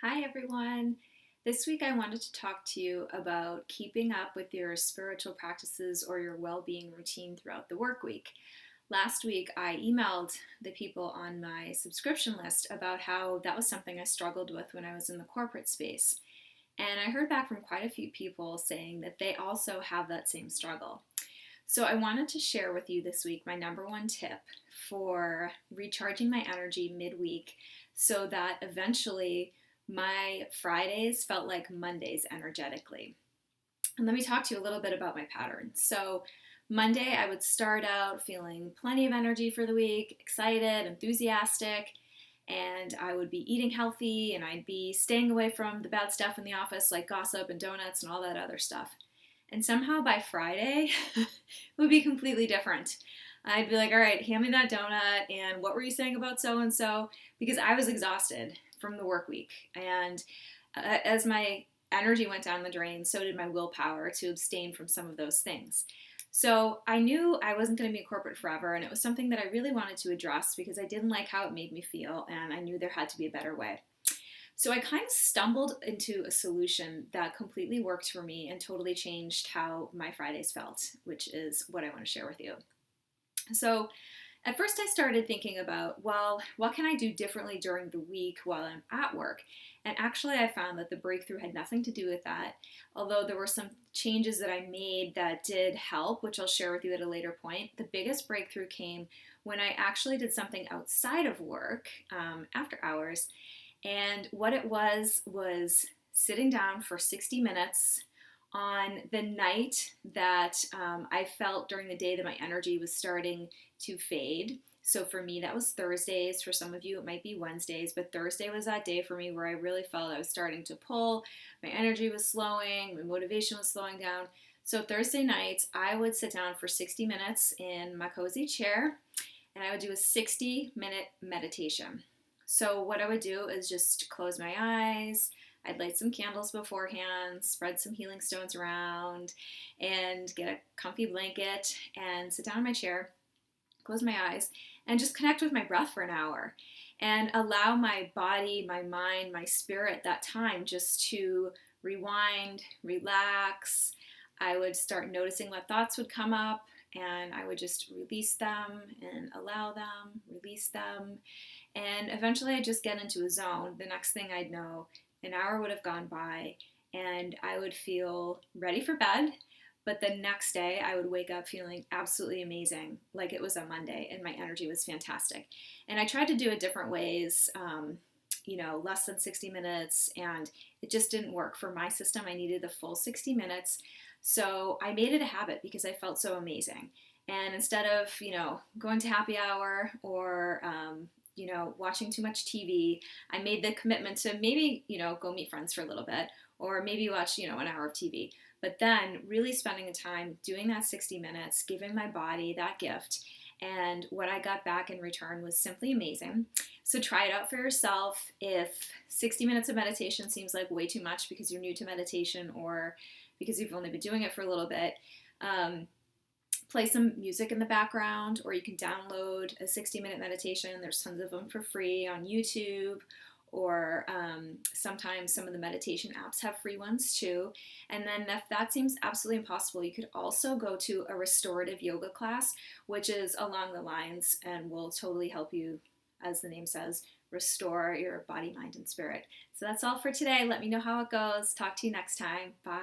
Hi everyone. This week I wanted to talk to you about keeping up with your spiritual practices or your well-being routine throughout the work week. Last week I emailed the people on my subscription list about how that was something I struggled with when I was in the corporate space. And I heard back from quite a few people saying that they also have that same struggle. So I wanted to share with you this week my number one tip for recharging my energy midweek so that eventually my Fridays felt like Mondays energetically. And let me talk to you a little bit about my pattern. So Monday, I would start out feeling plenty of energy for the week, excited, enthusiastic, and I would be eating healthy and I'd be staying away from the bad stuff in the office like gossip and donuts and all that other stuff. And somehow by Friday, it would be completely different. I'd be like, all right, hand me that donut, and what were you saying about so and so? Because I was exhausted from the work week. And as my energy went down the drain, so did my willpower to abstain from some of those things. So I knew I wasn't going to be in corporate forever, and it was something that I really wanted to address because I didn't like how it made me feel, and I knew there had to be a better way. So I kind of stumbled into a solution that completely worked for me and totally changed how my Fridays felt, which is what I want to share with you. So at first I started thinking about, well, what can I do differently during the week while I'm at work? And actually I found that the breakthrough had nothing to do with that, although there were some changes that I made that did help, which I'll share with you at a later point. The biggest breakthrough came when I actually did something outside of work, after hours. And what it was sitting down for 60 minutes on the night that I felt during the day that my energy was starting to fade. So for me, that was Thursdays. For some of you, it might be Wednesdays, but Thursday was that day for me where I really felt I was starting to pull. My energy was slowing, my motivation was slowing down. So Thursday nights, I would sit down for 60 minutes in my cozy chair and I would do a 60-minute meditation. So what I would do is just close my eyes. I'd light some candles beforehand, spread some healing stones around, and get a comfy blanket and sit down in my chair, close my eyes, and just connect with my breath for an hour and allow my body, my mind, my spirit that time just to rewind, relax. I would start noticing what thoughts would come up and I would just release them and allow them, release them. And eventually I'd just get into a zone. The next thing I'd know, an hour would have gone by and I would feel ready for bed. But the next day I would wake up feeling absolutely amazing, like it was a Monday and my energy was fantastic. And I tried to do it different ways, less than 60 minutes, and it just didn't work for my system. I needed the full 60 minutes. So I made it a habit because I felt so amazing. And instead of, going to happy hour or, watching too much TV, I made the commitment to maybe, go meet friends for a little bit or maybe watch, an hour of TV. But then really spending the time doing that 60 minutes, giving my body that gift. And what I got back in return was simply amazing. So try it out for yourself. If 60 minutes of meditation seems like way too much because you're new to meditation or because you've only been doing it for a little bit, play some music in the background, or you can download a 60-minute meditation. There's tons of them for free on YouTube, or sometimes some of the meditation apps have free ones too. And then if that seems absolutely impossible, you could also go to a restorative yoga class, which is along the lines and will totally help you, as the name says, restore your body, mind, and spirit. So that's all for today. Let me know how it goes. Talk to you next time. Bye.